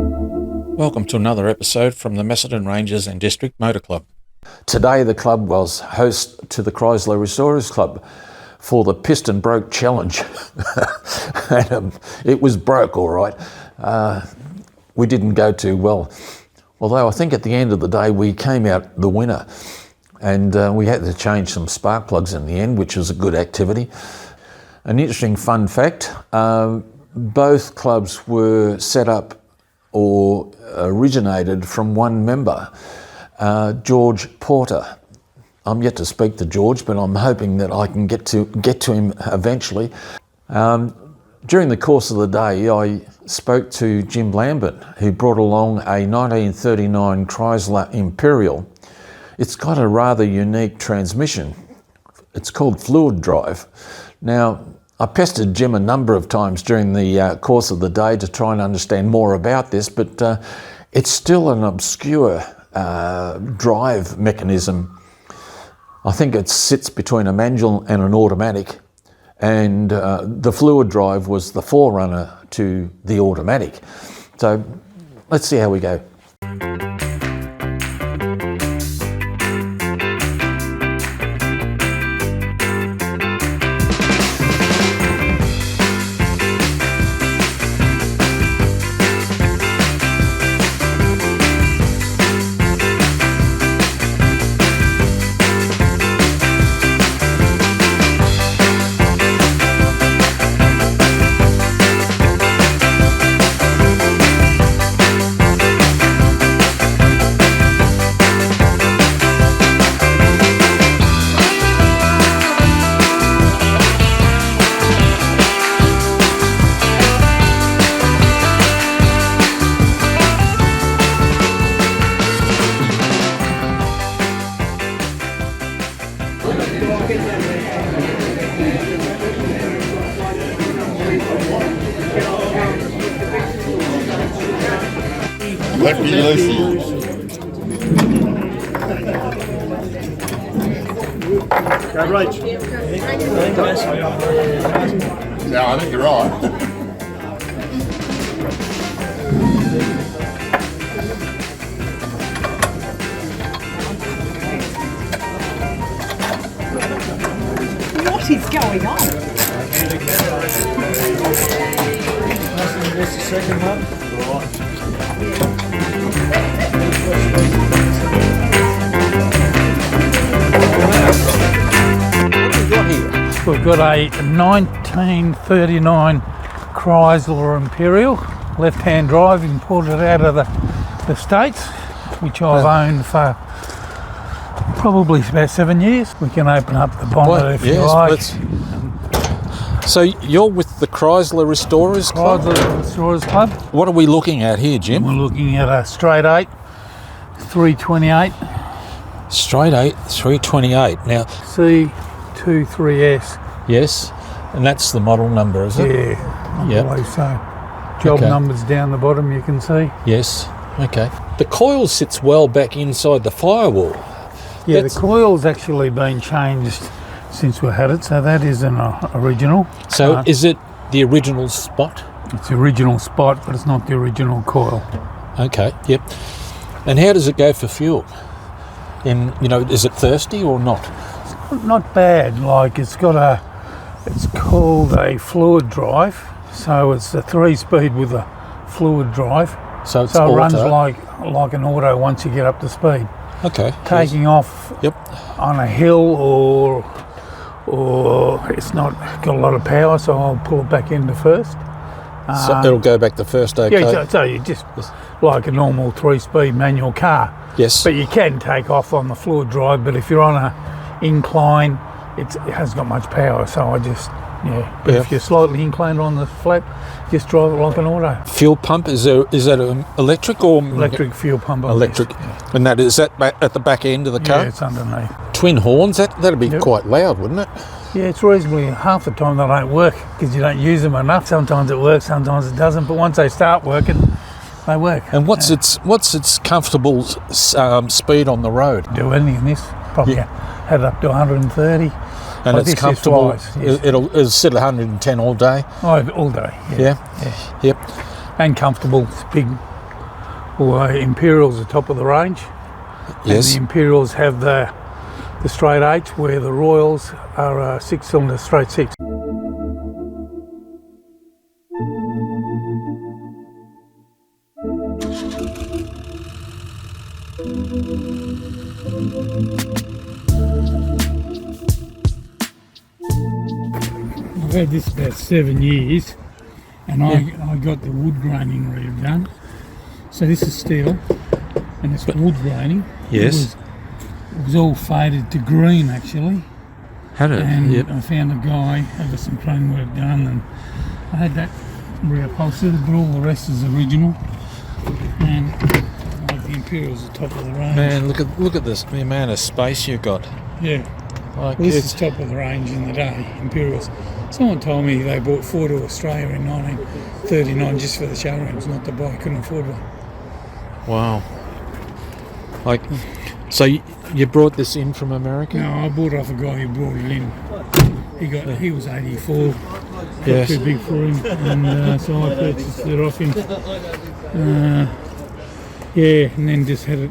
Welcome to another episode from the Macedon Rangers and District Motor Club. Today the club was host to the Chrysler Restorers Club for the Piston Broke Challenge. And, it was broke all right. We didn't go too well, although I think at the end of the day we came out the winner, and we had to change some spark plugs in the end, which was a good activity. An interesting fun fact, both clubs were set up or originated from one member, George Porter. I'm yet to speak to George, but I'm hoping that I can get to him eventually. During the course of the day, I spoke to Jim Lambert, who brought along a 1939 Chrysler Imperial. It's got a rather unique transmission. It's called fluid drive. Now, I pestered Jim a number of times during the course of the day to try and understand more about this, but it's still an obscure drive mechanism. I think it sits between a manual and an automatic, and the fluid drive was the forerunner to the automatic. So let's see how we go. Lefty loosey. Go Rach. Yeah, I think you're right. What is going on? Just a second, one. All right. We've got a 1939 Chrysler Imperial, left-hand drive, imported out of the States, which I've owned for probably about 7 years. We can open up the bonnet if you like. So you're with the Chrysler Restorers Club? Chrysler Restorers Club. What are we looking at here, Jim? We're looking at a straight 8, 328. Straight 8, 328. Now, C23S. yes, and that's the model number, is it? Yeah, I Yep. believe so. Job numbers down the bottom, you can see. Yes, okay. The coil sits well back inside the firewall. Yeah, the coil's actually been changed since we had it, so that is an original. So is it the original spot? It's the original spot, but it's not the original coil. Okay, yep. And how does it go for fuel? Is it thirsty or not? Not bad, it's called a fluid drive, so it's a 3-speed with a fluid drive. So it runs like an auto once you get up to speed. Okay. Taking off on a hill or it's not got a lot of power, so I'll pull it back into first. So it'll go back to first, okay? Yeah, so you just like a normal 3-speed manual car. Yes. But you can take off on the fluid drive, but if you're on a incline, it hasn't got much power, so I just, But if you're slightly inclined on the flat, just drive it like an auto. Fuel pump, is that an electric or? Electric fuel pump. Electric. Yeah. And is that at the back end of the car? Yeah, it's underneath. Twin horns, that'd be quite loud, wouldn't it? Yeah, it's reasonably, half the time they don't work because you don't use them enough. Sometimes it works, sometimes it doesn't, but once they start working, they work. And what's its comfortable speed on the road? Do anything in this, probably had it up to 130. And like it's comfortable. Yes. It'll sit at 110 all day. Oh, all day. Yeah. Yep. And comfortable. It's Well, Imperial's the top of the range. Yes. And the Imperials have the straight 8, where the Royals are a 6-cylinder straight 6. I've had this about 7 years, and I got the wood graining redone. So this is steel, and it's wood graining. Yes. It was all faded to green actually, Had it? and Yep. I found a guy, had some clean work done, and I had that reupholstered, but all the rest is original. And like the Imperial's the top of the range. Man, look at this, the amount of space you got. Yeah. Like Well, this it's- is top of the range in the day, Imperials. Someone told me they bought 4 to Australia in 1939 just for the showrooms, not to buy, couldn't afford one. wow. Like, so you brought this in from America? No, I bought it off a guy who brought it in. He was 84, Yes. too big for him, and so I purchased it off him. Yeah, and then just had it,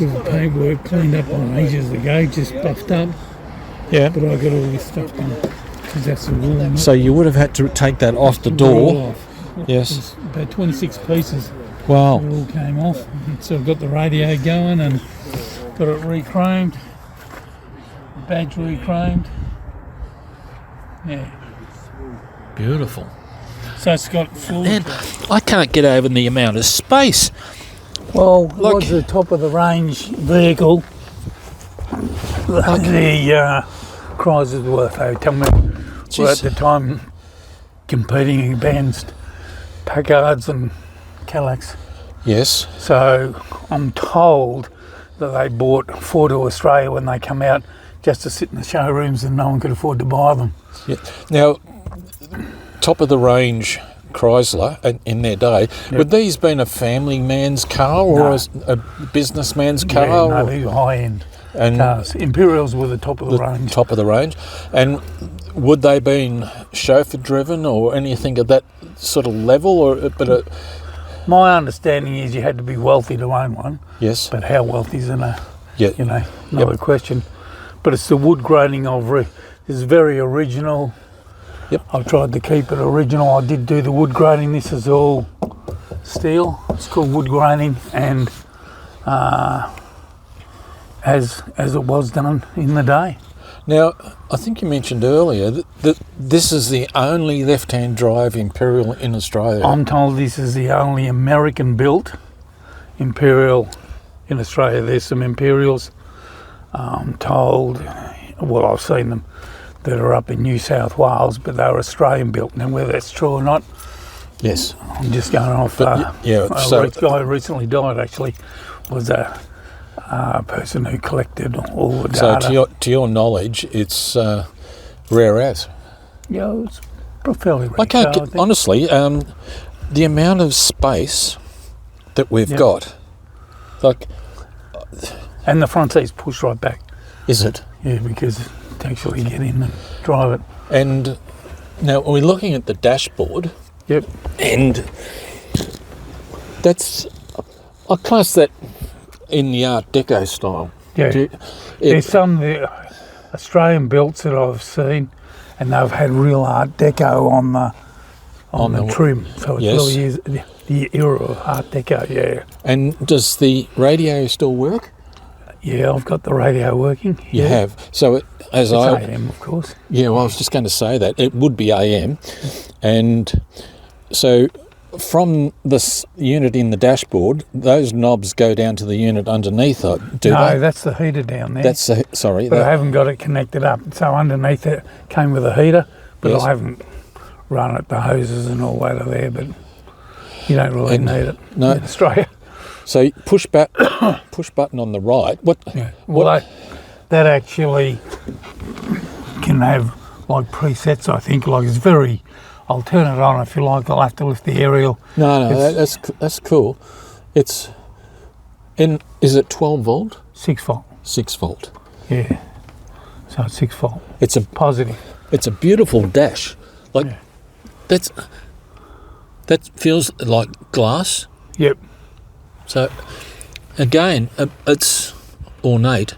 with the paintwork cleaned up on ages ago, just buffed up, Yeah. but I got all this stuff done, because that's the rule. So you would have had to take that off the All door. off. Yes. It's about 26 pieces. Wow. It all came off. So I've got the radio going and got it re-chromed, badge re-chromed. Yeah. Beautiful. So it's got full. Man, I can't get over the amount of space. Well, like- was the top of the range vehicle. The Chrysler were, they tell me, were at Jeez. the time competing against Packards and Cadillacs. Yes. So I'm told that they bought 4 to Australia when they come out just to sit in the showrooms and no one could afford to buy them. Yeah. Now, top of the range Chrysler in their day, would these been a family man's car or No. a businessman's car? Yeah, no, or- these were high-end and cars. Imperials were the top of the range. top of the range. And would they been chauffeur driven or anything at that sort of level? Or My understanding is you had to be wealthy to own one, yes. but how wealthy is another Yeah. another question. But it's the wood graining it's very original. Yep. I've tried to keep it original. I did do the wood graining. This is all steel. It's called wood graining, and as it was done in the day. Now, I think you mentioned earlier that this is the only left-hand drive Imperial in Australia. I'm told this is the only American-built Imperial in Australia. There's some Imperials, I'm told, well, I've seen them, that are up in New South Wales, but they're Australian-built. Now, whether that's true or not, Yes. I'm just going off. so- A guy who recently died, actually, was a person who collected all the So data. to your knowledge, it's rare as. Yeah, it's fairly rare. I can't car, get, think. honestly, the amount of space that we've Yeah. got, like, And the front seat's pushed right back. is it? Yeah, because to actually get in and drive it. And now we're looking at the dashboard, Yep. and that's, I class that in the Art Deco style. Yeah. Do you- There's some Australian builts that I've seen, and they've had real Art Deco on the trim. So it yes. really is the era of Art Deco. Yeah. And does the radio still work? Yeah, I've got the radio working. You yeah. have. So It's AM, of course. Yeah, well, I was just going to say that. It would be AM. And so from this unit in the dashboard, those knobs go down to the unit underneath, do No, they? that's the heater down there. That's sorry. But I haven't got it connected up. So underneath it came with a heater, but Yes. I haven't run it, the hoses and all that are there, but you don't really And- need it no. in Australia. So push button on the right. What? Yeah. Well, that actually can have like presets, I think. Like it's very, I'll turn it on if you like. I'll have to lift the aerial. No, It's- that's cool. It's is it 12 volt? 6 volt. 6 volt. Yeah. So it's 6 volt. It's a Positive. It's a beautiful dash. Like that feels like glass. Yep. So again, it's ornate.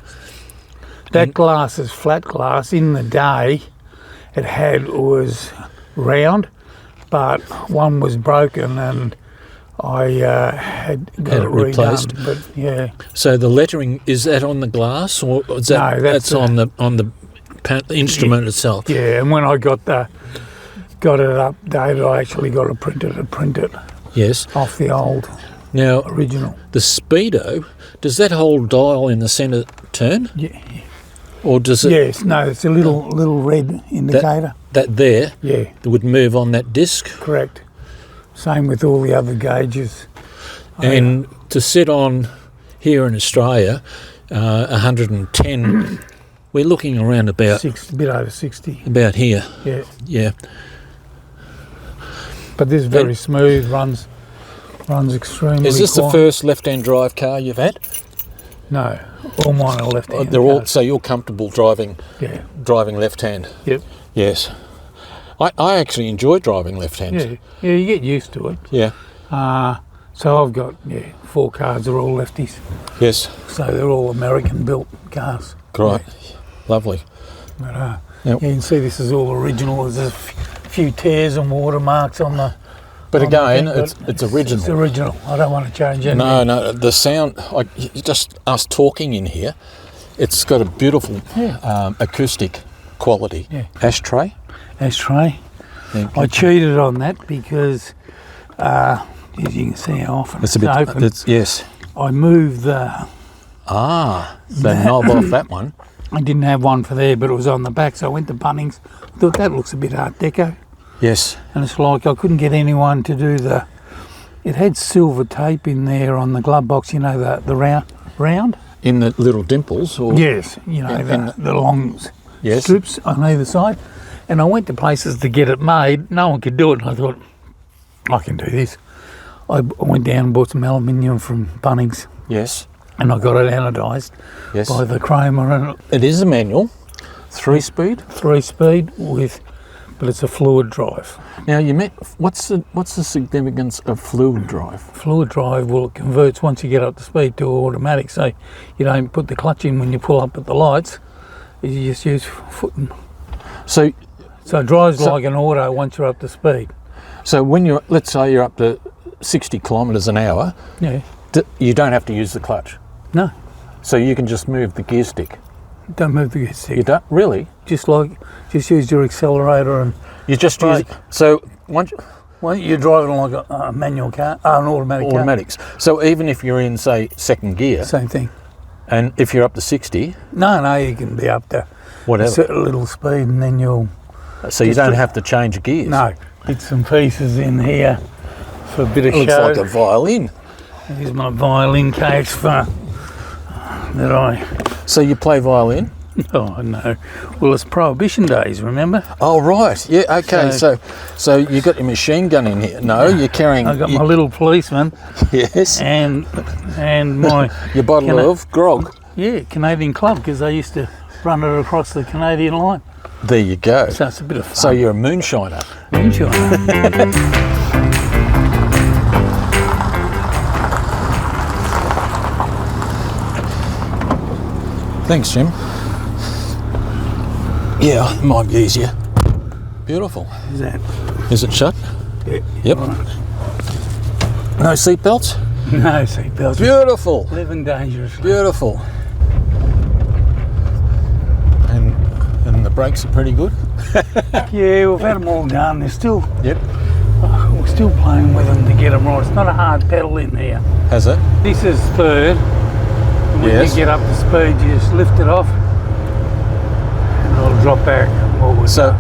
That glass is flat glass. In the day, it was round, but one was broken and I had got Had it it replaced. redone. But yeah, So the lettering, is that on the glass, or is that No, that's on the instrument itself? yeah. And when I got it updated, I actually got a printer to print it Yes. off the old Now, original. the speedo, does that hold dial in the centre turn, Yeah. or does it Yes. No, it's a little red indicator. that there Yeah. would move on that disc? Correct. Same with all the other gauges. And to sit on here in Australia, 110, we're looking around about A bit over 60. here. Yeah. Yeah. But this is very smooth, runs extremely Is this the quiet. first left-hand drive car you've had? No, all mine are left-handed. They're all, cars. so you're comfortable driving left-hand? Yep. Yes. I actually enjoy driving left-hand. Yeah, you get used to it. Yeah. So I've got 4 cars are all lefties. Yes. So they're all American-built cars. Great. Lovely. But Yep. you can see this is all original. There's a few tears and watermarks on the. But on the again, thing, but it's original. It's original. I don't want to change anything. No, the sound, just us talking in here, it's got a beautiful acoustic quality. Yeah. Ashtray. Ashtray. Yeah. I cheated on that because, as you can see how often It's a bit. open. Yes. I moved the. The knob off that one. I didn't have one for there, but it was on the back, so I went to Bunnings. I thought that looks a bit Art Deco. Yes. And it's like I couldn't get anyone to do the. It had silver tape in there on the glove box, you know, the round. In the little dimples, or Yes, you know, and the long Yes. strips on either side. And I went to places to get it made. No one could do it. And I thought, I can do this. I went down and bought some aluminium from Bunnings, Yes. and I got it anodised Yes. by the Kramer, and It is a manual, 3-speed. 3-speed but it's a fluid drive. Now what's the significance of fluid drive? Fluid drive, well, it converts once you get up to speed to automatic, so you don't put the clutch in when you pull up at the lights. You just use foot and... So it drives like an auto once you're up to speed. So when let's say you're up to 60 kilometres an hour, Yeah. you don't have to use the clutch. No, So you can just move the gear stick. don't move the gear stick. You don't really. Just use your accelerator and You just use. Brake. So once you're driving like a manual car, an automatic car. automatics. So even if you're in, say, second gear, Same thing. and if you're up to 60, No, you can be up to whatever. a little speed, and then you'll So you don't have to change gears. bits and pieces in here for a bit of It looks show. like a violin. Here's my violin case So you play violin? Oh no! Well, it's Prohibition days, remember? Oh right, yeah, okay. So you got your machine gun in here? No, you're carrying. I got my little policeman yes, and my your bottle of grog. Canadian club, because they used to run it across the Canadian line. There you go. So it's a bit of fun. So you're a moonshiner. Moonshine. Thanks, Jim. Yeah, it might be easier. Beautiful. Is that? Is it shut? Yeah. Yep. No seatbelts? No seatbelts. Beautiful. Living dangerously. Beautiful. And the brakes are pretty good? Yeah, we've had them all done. They're still, Yep. we're still playing with them to get them right. It's not a hard pedal in here. Has it? This is third. And when Yes. you get up to speed, you just lift it off, and it'll drop back. So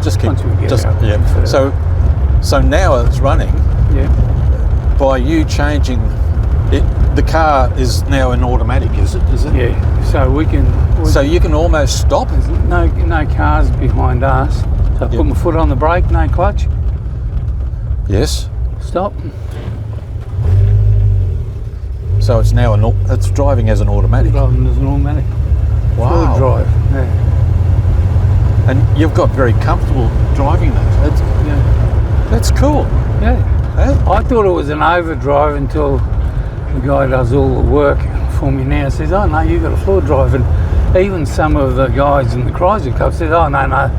just keep. Once we get Just out. yeah. So now it's running. Yeah. By you changing it, the car is now in automatic, is it? Yeah. So we can. So you can almost stop. No cars behind us. So I Yeah. put my foot on the brake, no clutch. Yes. Stop. So it's now it's driving as an automatic. Driving as an automatic. Wow. Full drive. Yeah. And you've got very comfortable driving that. Yeah. That's cool. Yeah. Eh? I thought it was an overdrive until the guy does all the work for me now says, oh no, you've got a floor drive. And even some of the guys in the Chrysler Club said, oh no,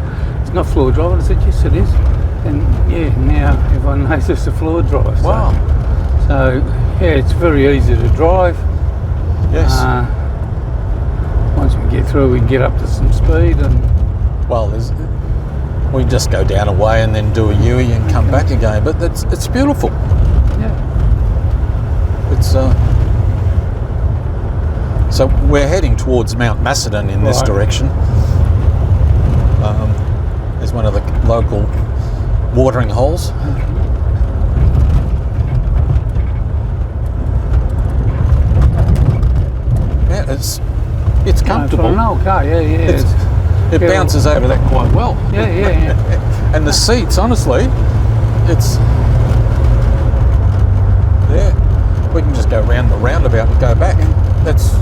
it's not floor drive. And I said, yes it is. And yeah, now everyone knows it's a floor drive. So, Wow. So yeah, it's very easy to drive. Yes. Once we get through, we can get up to some speed and Well, we just go down a way and then do a U-E and come back again. But it's beautiful. yeah. It's so we're heading towards Mount Macedon in this Right. direction. There's one of the local watering holes. Yeah, it's For comfortable. an old car, yeah. It Yeah. bounces over that quite well. Yeah. And the seats, honestly, it's yeah. We can just go round the roundabout and go back. That's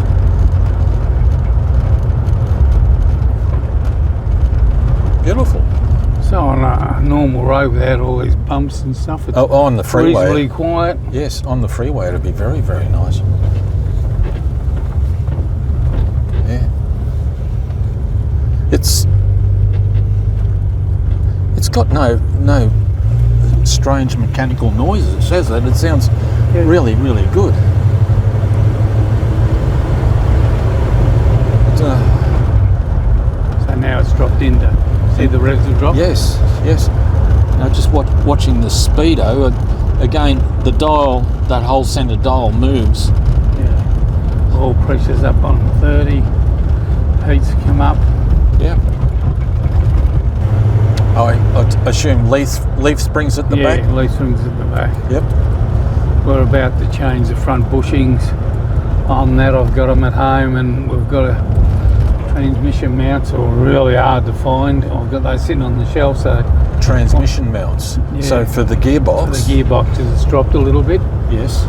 beautiful. So on a normal road without all these bumps and stuff, it's On the freeway. reasonably quiet. Yes, on the freeway it'd be very, very nice. Yeah. It's got no strange mechanical noises. It says that. It sounds really, really good. So now it's dropped into, see the revs have dropped? Yes. Now just watching the speedo, again, the dial, that whole centre dial moves. Yeah. Oil pressure's up on 30, heats come up. Yeah. I assume leaf springs at the back. Yeah, leaf springs at the back. Yep. We're about to change the front bushings on that. I've got them at home, and we've got a transmission mounts are really hard to find. I've got those sitting on the shelf, so Transmission mounts. Yeah. So for the gearbox. the gearbox has dropped a little bit. Yes.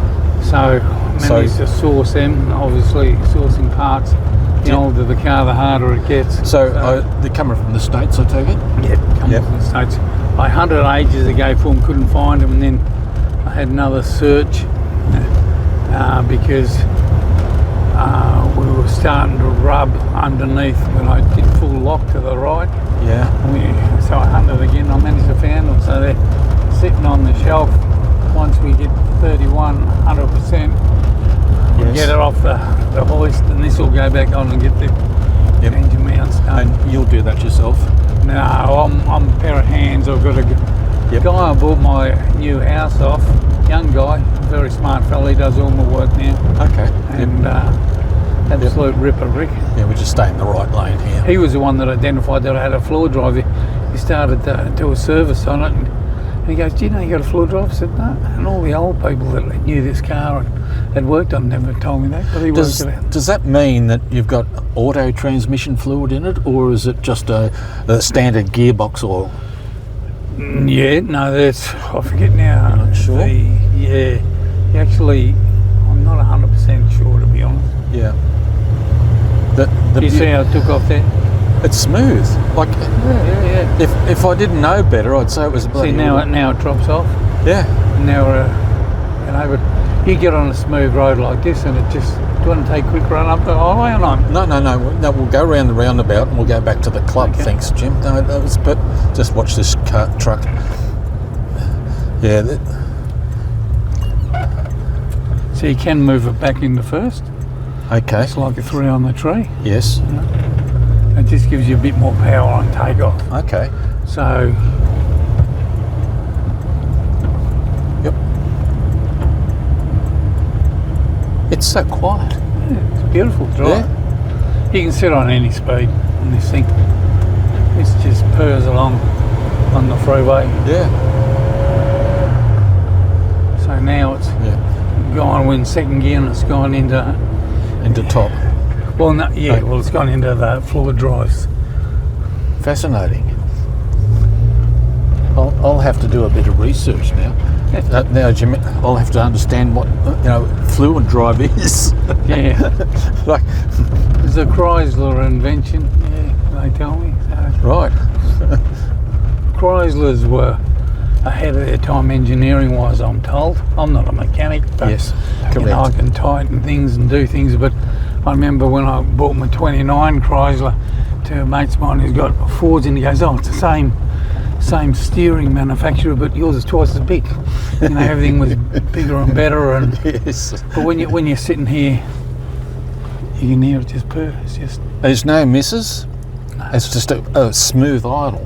So managed to source them. Obviously, sourcing parts. The older the car, the harder it gets. So they're coming from the States, I take it? Yeah, come from the States. I hunted ages ago for them, couldn't find them, and then I had another search because we were starting to rub underneath when I did full lock to the right. Yeah. So I hunted again. I managed to find them, so they're sitting on the shelf. Once we get 31, 100%, we'll get it off the hoist, and this will go back on and get the engine mounts done. And you'll do that yourself? No, I'm a pair of hands. I've got a guy I bought my new house off, young guy, very smart fella. He does all my work now. Okay. And absolute ripper, Rick. Yeah, we just stay in the right lane here. He was the one that identified that I had a floor drive. He started to do a service on it, and he goes, "Do you know you got a floor drive?" I said, "No." And all the old people that knew this car and had worked on it never told me that, but he worked it out. Does that mean that you've got auto transmission fluid in it, or is it just a standard gearbox oil? Yeah, no, that's, I forget now. You're not sure? Actually, I'm not 100% sure, to be honest. Yeah. You see how it took off there? It's smooth. Like, Yeah. if I didn't know better, I'd say it was a bloody. See, now it drops off. Yeah. Now but you get on a smooth road like this, and it just, do you want to take a quick run up the highway or not? No. We'll go round the roundabout and we'll go back to the club. Okay. Thanks, Jim. No, that was. But just watch this truck. Yeah. So you can move it back into first. Okay. It's like a 3 on the tree. Yes. It just gives you a bit more power on takeoff. Okay. So, Yep. It's so quiet. it's beautiful to drive. You can sit on any speed on this thing. This just purrs along on the freeway. Yeah. So now it's gone in second gear, and it's gone into top. well, no, it's gone into the floor drives. Fascinating. I'll have to do a bit of research now. Now, Jim, I'll have to understand what fluid drive is. Yeah, Like, it's a Chrysler invention. Yeah, they tell me. So right. Chryslers were ahead of their time engineering-wise, I'm told. I'm not a mechanic, but Yes. I can tighten things and do things, but I remember when I bought my 29 Chrysler to a mate's of mine who's got Fords, and he goes, oh, it's the same steering manufacturer, but yours is twice as big. You know, everything was bigger and better. And Yes. but when you're sitting here, you can hear it just purr. It's just There's no misses. It's just a smooth idle.